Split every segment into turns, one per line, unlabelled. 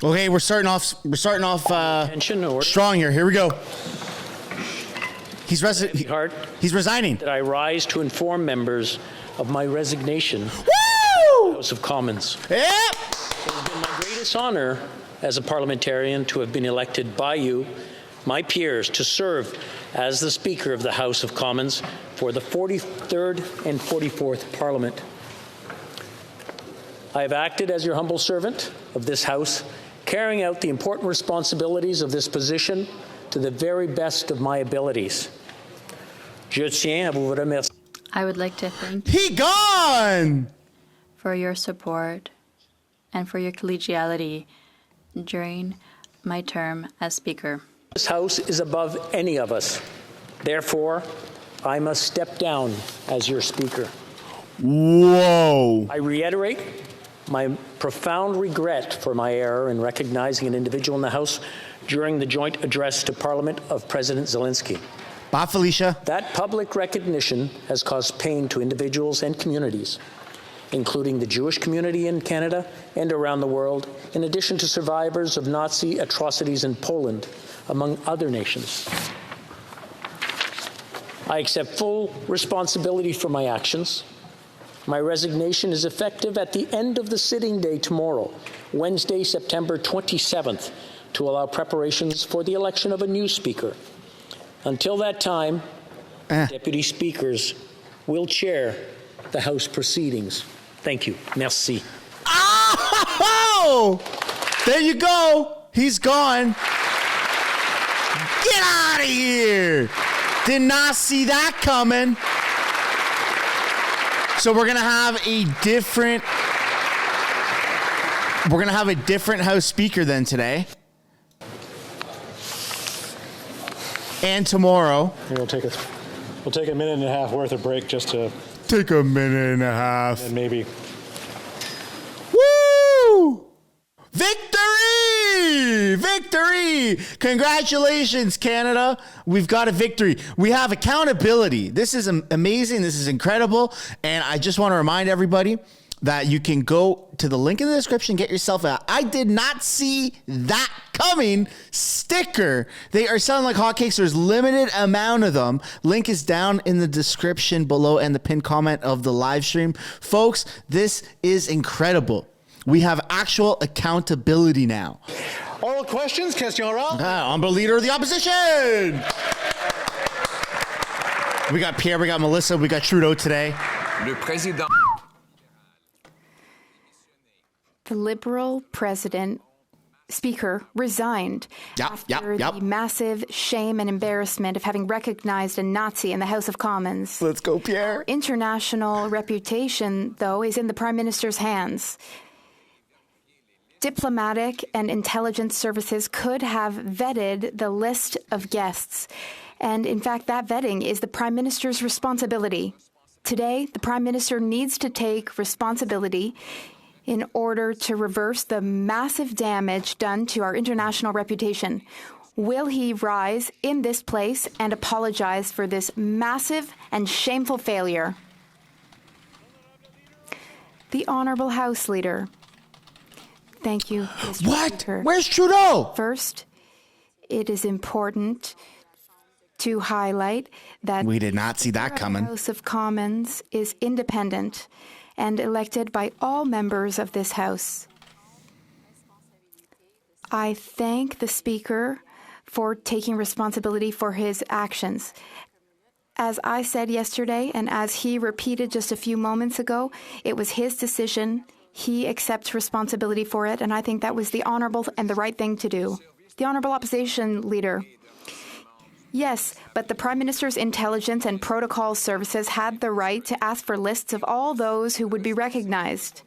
Okay, we're starting off strong here. Here we go. He's resigning.
That I rise to inform members of my resignation.
Woo!
House of Commons.
Yep.
It has been my greatest honor as a parliamentarian to have been elected by you, my peers, to serve as the Speaker of the House of Commons for the 43rd and 44th Parliament. I have acted as your humble servant of this House, carrying out the important responsibilities of this position to the very best of my abilities. Je tiens à vous remercier.
I would like to thank
He gone!
for your support and for your collegiality during my term as Speaker.
This House is above any of us. Therefore, I must step down as your Speaker.
Whoa.
I reiterate my profound regret for my error in recognizing an individual in the House during the joint address to Parliament of President Zelensky.
Bye, Felicia.
That public recognition has caused pain to individuals and communities, including the Jewish community in Canada and around the world, in addition to survivors of Nazi atrocities in Poland, among other nations. I accept full responsibility for my actions. My resignation is effective at the end of the sitting day tomorrow, Wednesday, September 27th, to allow preparations for the election of a new Speaker. Until that time, Deputy Speakers will chair the House proceedings. Thank you. Merci.
Oh! There you go. He's gone. Get out of here. Did not see that coming. So we're going to have a different House Speaker then today. And tomorrow.
We'll take a minute and a half worth of break just to
take a minute and a half.
And maybe.
Woo! Victory! Victory! Congratulations, Canada. We've got a victory. We have accountability. This is amazing. This is incredible. And I just want to remind everybody that you can go to the link in the description, get yourself a I did not see that coming sticker. They are selling like hotcakes. There's limited amount of them. Link is down in the description below and the pinned comment of the live stream. Folks, this is incredible. We have actual accountability now.
Oral questions, question oral.
Humble leader of the opposition. We got Pierre, we got Melissa, we got Trudeau today.
Le président.
The Liberal Speaker resigned after the massive shame and embarrassment of having recognized a Nazi in the House of Commons.
Let's go, Pierre.
Our international reputation, though, is in the Prime Minister's hands. Diplomatic and intelligence services could have vetted the list of guests. And in fact, that vetting is the Prime Minister's responsibility. Today, the Prime Minister needs to take responsibility in order to reverse the massive damage done to our international reputation. Will he rise in this place and apologize for this massive and shameful failure? The Honourable House Leader. Thank you, Mr.
What?
Speaker.
Where's Trudeau?
First, it is important to highlight that
we did not see that coming.
The House of Commons is independent and elected by all members of this House. I thank the Speaker for taking responsibility for his actions. As I said yesterday, and as he repeated just a few moments ago, it was his decision. He accepts responsibility for it, and I think that was the honourable and the right thing to do. The Honourable Opposition Leader. Yes, but the Prime Minister's intelligence and protocol services had the right to ask for lists of all those who would be recognized.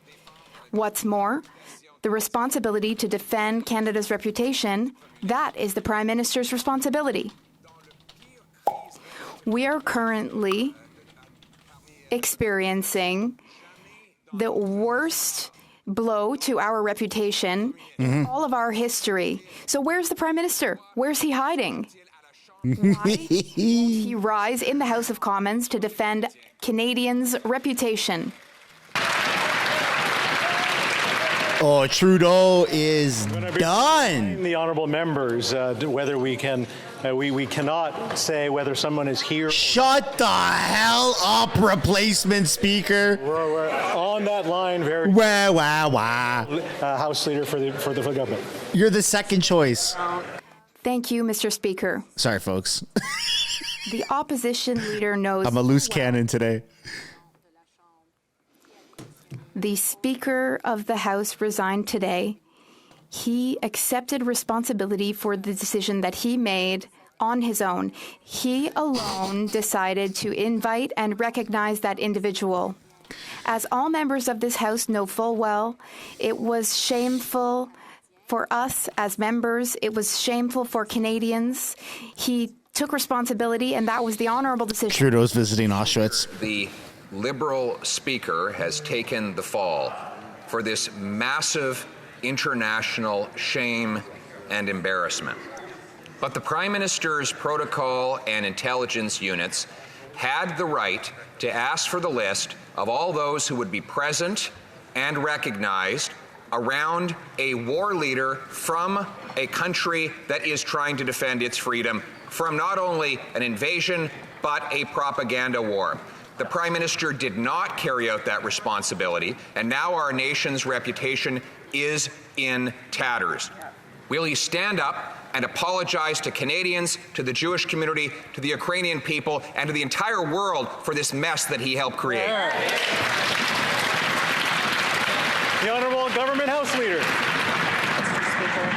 What's more, the responsibility to defend Canada's reputation, that is the Prime Minister's responsibility. We are currently experiencing the worst blow to our reputation in all of our history. So where's the Prime Minister? Where's he hiding? Why he rise in the House of Commons to defend Canadians' reputation?
Oh, Trudeau is done.
The honourable members, whether we can, we cannot say whether someone is here.
Shut the hell up, replacement speaker.
We're on that line, very.
Wah, wah, wah.
House Leader for the government.
You're the second choice.
Thank you, Mr. Speaker.
Sorry, folks.
The opposition leader knows.
I'm a loose cannon today.
The Speaker of the House resigned today. He accepted responsibility for the decision that he made on his own. He alone decided to invite and recognize that individual. As all members of this House know full well, it was shameful for us as members. It was shameful for Canadians. He took responsibility, and that was the honorable decision.
Trudeau's visiting Auschwitz.
The Liberal Speaker has taken the fall for this massive international shame and embarrassment. But the Prime Minister's protocol and intelligence units had the right to ask for the list of all those who would be present and recognized around a war leader from a country that is trying to defend its freedom from not only an invasion, but a propaganda war. The Prime Minister did not carry out that responsibility, and now our nation's reputation is in tatters. Will he stand up and apologize to Canadians, to the Jewish community, to the Ukrainian people, and to the entire world for this mess that he helped create?
The Honourable Government House Leader.
Mr. Speaker,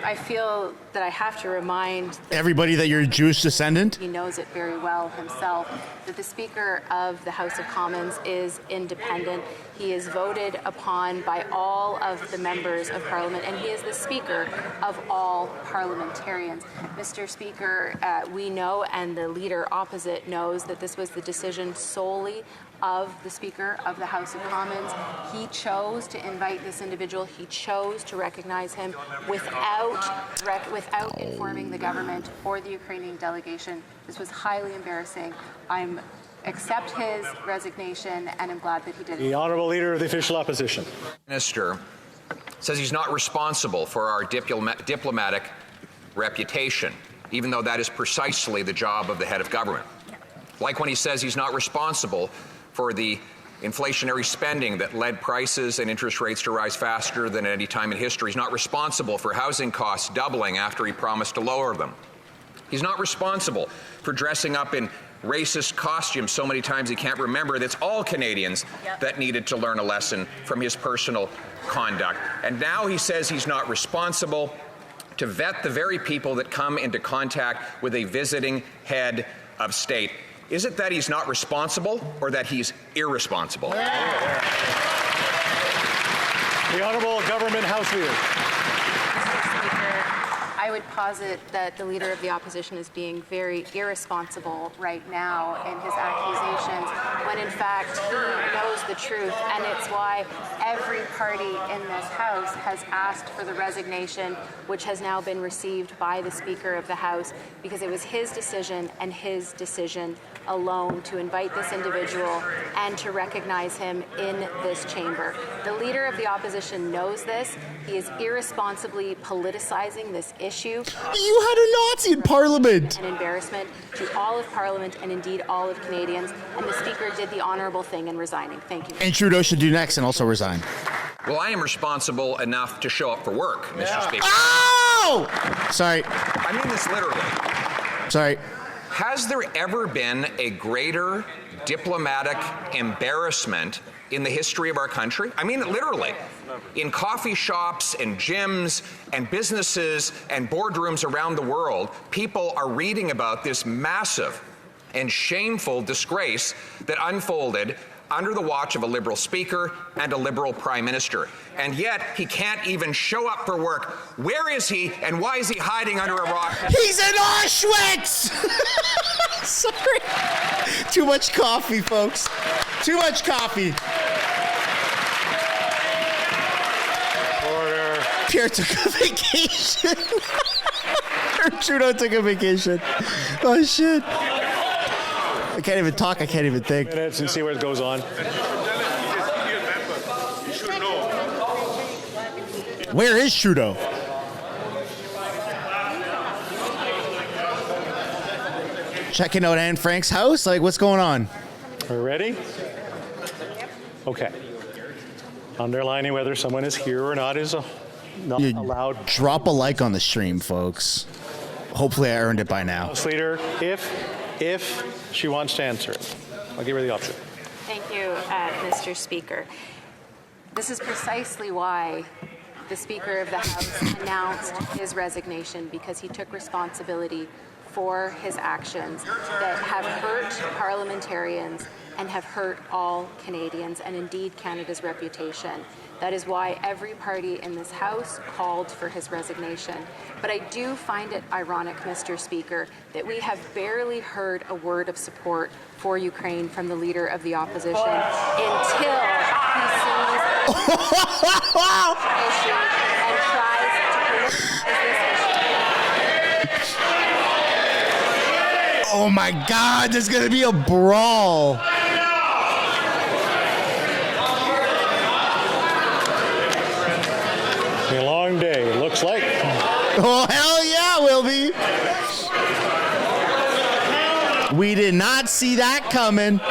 I feel that I have to remind
Everybody that you're a Jewish descendant?
he knows it very well himself, that the Speaker of the House of Commons is independent. He is voted upon by all of the members of Parliament, and he is the Speaker of all parliamentarians. Mr. Speaker, we know, and the leader opposite knows, that this was the decision solely of the Speaker of the House of Commons. He chose to invite this individual. He chose to recognize him without informing the government or the Ukrainian delegation. This was highly embarrassing. I accept his resignation, and I'm glad that he did it.
The Honourable Leader of the Official Opposition.
The Minister says he's not responsible for our diplomatic reputation, even though that is precisely the job of the head of government. Like when he says he's not responsible for the inflationary spending that led prices and interest rates to rise faster than at any time in history. He's not responsible for housing costs doubling after he promised to lower them. He's not responsible for dressing up in racist costumes so many times he can't remember. That's all Canadians that needed to learn a lesson from his personal conduct. And now he says he's not responsible to vet the very people that come into contact with a visiting head of state. Is it that he's not responsible or that he's irresponsible?
The Honourable Government House Leader.
Mr. Speaker, I would posit that the Leader of the Opposition is being very irresponsible right now in his accusations, when in fact he knows the truth, and it's why every party in this House has asked for the resignation, which has now been received by the Speaker of the House, because it was his decision and his decision alone to invite this individual and to recognize him in this chamber. The Leader of the Opposition knows this. He is irresponsibly politicizing this issue.
You had a Nazi in Parliament.
An embarrassment to all of Parliament and indeed all of Canadians. And the Speaker did the honourable thing in resigning. Thank you.
And Trudeau should do next and also resign.
Well, I am responsible enough to show up for work, Mr. Speaker.
Oh! Sorry.
I mean this literally.
Sorry.
Has there ever been a greater diplomatic embarrassment in the history of our country? I mean it literally. In coffee shops and gyms and businesses and boardrooms around the world, people are reading about this massive and shameful disgrace that unfolded under the watch of a Liberal Speaker and a Liberal Prime Minister. And yet, he can't even show up for work. Where is he, and why is he hiding under a rock?
He's in Auschwitz! Sorry. Too much coffee, folks. Too much coffee.
Order.
Pierre took a vacation. Trudeau took a vacation. Oh, shit. I can't even talk. I can't even think.
Minutes and see where it goes on.
You should know
Where is Trudeau? Checking out Anne Frank's house? Like, what's going on?
Are we ready? Okay. Underlining whether someone is here or not is not allowed.
Drop a like on the stream, folks. Hopefully I earned it by now.
House Leader, if she wants to answer it, I'll give her the option.
Thank you, Mr. Speaker. This is precisely why the Speaker of the House announced his resignation, because he took responsibility for his actions that have hurt parliamentarians and have hurt all Canadians and indeed Canada's reputation. That is why every party in this House called for his resignation. But I do find it ironic, Mr. Speaker, that we have barely heard a word of support for Ukraine from the Leader of the Opposition until he sees this issue and tries to politicize this issue.
Oh my God, there's gonna be a brawl.
A long day, looks like.
Oh, hell yeah, will be. We did not see that coming.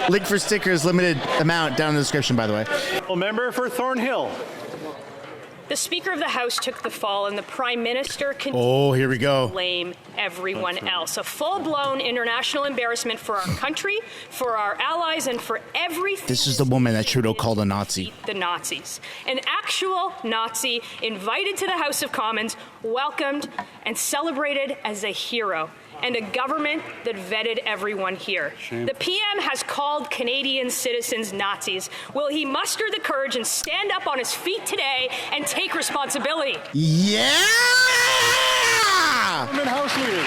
Link for stickers, limited amount down in the description, by the way.
Member for Thornhill.
The Speaker of the House took the fall, and the Prime Minister
here we go.
Blame everyone else. A full-blown international embarrassment for our country, for our allies, and for everything.
This is the woman that Trudeau called a Nazi.
The Nazis. An actual Nazi invited to the House of Commons, welcomed, and celebrated as a hero. And a government that vetted everyone here. Shame. The PM has called Canadian citizens Nazis. Will he muster the courage and stand up on his feet today and take responsibility?
Yeah!
House Leader.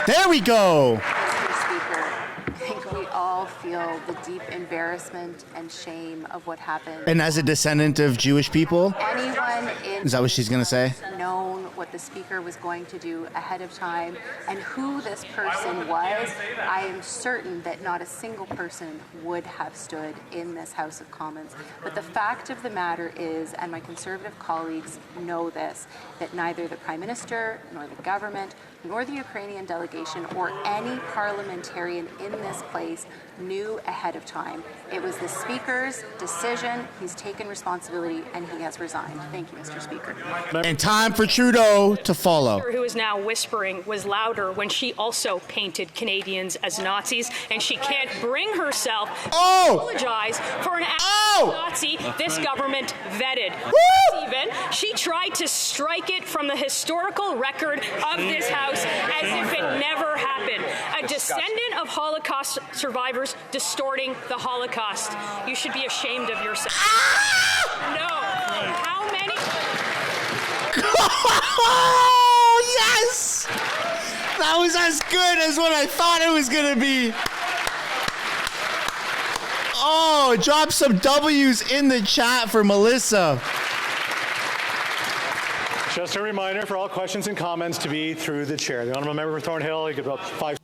There we go.
Mr. Speaker, I think we all feel the deep embarrassment and shame of what happened.
And as a descendant of Jewish people,
Anyone in
is that what she's gonna say?
known what the Speaker was going to do ahead of time and who this person was, I am certain that not a single person would have stood in this House of Commons. But the fact of the matter is, and my Conservative colleagues know this, that neither the Prime Minister nor the government nor the Ukrainian delegation or any parliamentarian in this place knew ahead of time. It was the Speaker's decision. He's taken responsibility and he has resigned. Thank you, Mr. Speaker.
And time for Trudeau to follow.
Who is now whispering was louder when she also painted Canadians as Nazis, and she can't bring herself to apologize for an actual Nazi this government vetted. Even she tried to strike it from the historical record of this House as if it never happened. A descendant of Holocaust survivors distorting the Holocaust. You should be ashamed of yourself. No. How many?
Oh, yes! That was as good as what I thought it was going to be. Oh, drop some W's in the chat for Melissa.
Just a reminder for all questions and comments to be through the chair. The honourable member for Thornhill, you get about 5.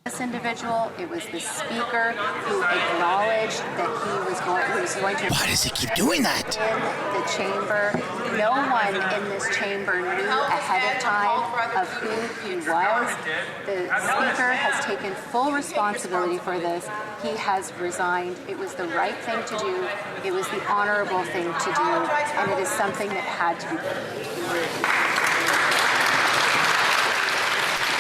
This individual, it was the Speaker who acknowledged that he was going to.
Why does he keep doing that?
In the chamber, no one in this chamber knew ahead of time of who he was. The Speaker has taken full responsibility for this. He has resigned. It was the right thing to do. It was the honourable thing to do, and it is something that had to be done.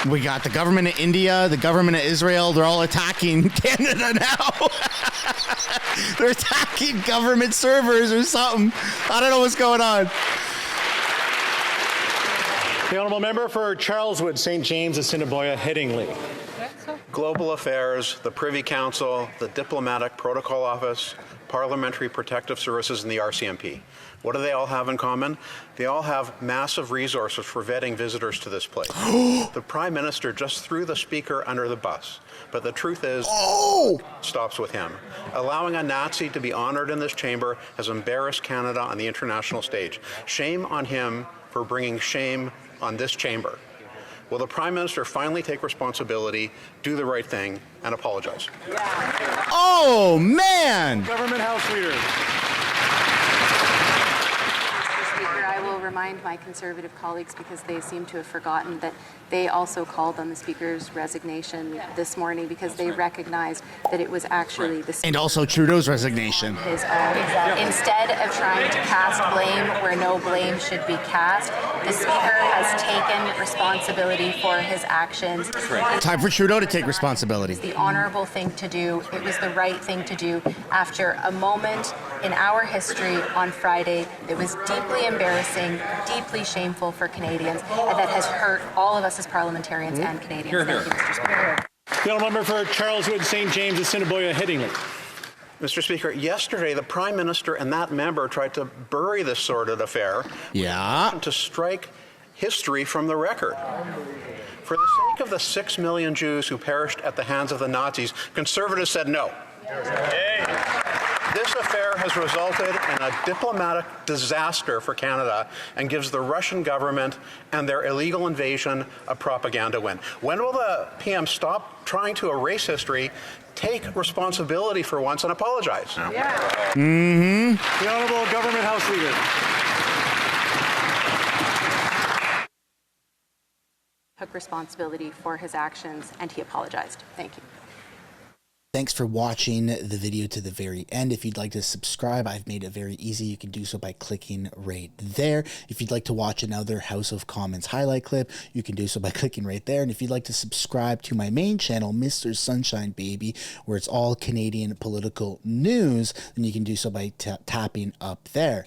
We got the government of India, the government of Israel. They're all attacking Canada now. They're attacking government servers or something. I don't know what's going on.
The honourable member for Charleswood, St. James, Assiniboia, Headingley.
Global Affairs, the Privy Council, the Diplomatic Protocol Office, Parliamentary Protective Services, and the RCMP. What do they all have in common? They all have massive resources for vetting visitors to this place. The Prime Minister just threw the Speaker under the bus. But the truth is, stops with him. Allowing a Nazi to be honored in this chamber has embarrassed Canada on the international stage. Shame on him for bringing shame on this chamber. Will the Prime Minister finally take responsibility, do the right thing, and apologize?
Oh, man!
Government House Leader.
Speaker, I will remind my Conservative colleagues, because they seem to have forgotten, that they also called on the Speaker's resignation this morning because they recognized that it was actually the Speaker.
And also Trudeau's resignation.
His own. Instead of trying to cast blame where no blame should be cast, the Speaker has taken responsibility for his actions.
Time for Trudeau to take responsibility.
It was the honorable thing to do. It was the right thing to do after a moment in our history on Friday that was deeply embarrassing, deeply shameful for Canadians, and that has hurt all of us as parliamentarians and Canadians. Thank you, Mr. Speaker.
The honourable member for Charleswood, St. James, Assiniboia, Headingley.
Mr. Speaker, yesterday the Prime Minister and that member tried to bury this sordid affair.
Yeah.
To strike history from the record. For the sake of the 6 million Jews who perished at the hands of the Nazis, Conservatives said no. This affair has resulted in a diplomatic disaster for Canada and gives the Russian government and their illegal invasion a propaganda win. When will the PM stop trying to erase history, take responsibility for once, and apologize?
Yeah.
Mm-hmm.
The Honourable Government House Leader.
Took responsibility for his actions, and he apologized. Thank you.
Thanks for watching the video to the very end. If you'd like to subscribe, I've made it very easy. You can do so by clicking right there. If you'd like to watch another House of Commons highlight clip, you can do so by clicking right there. And if you'd like to subscribe to my main channel, Mistersunshinebaby, where it's all Canadian political news, then you can do so by tapping up there.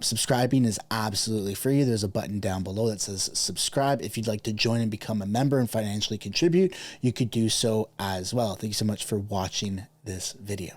Subscribing is absolutely free. There's a button down below that says subscribe. If you'd like to join and become a member and financially contribute, you could do so as well. Thank you so much for watching this video.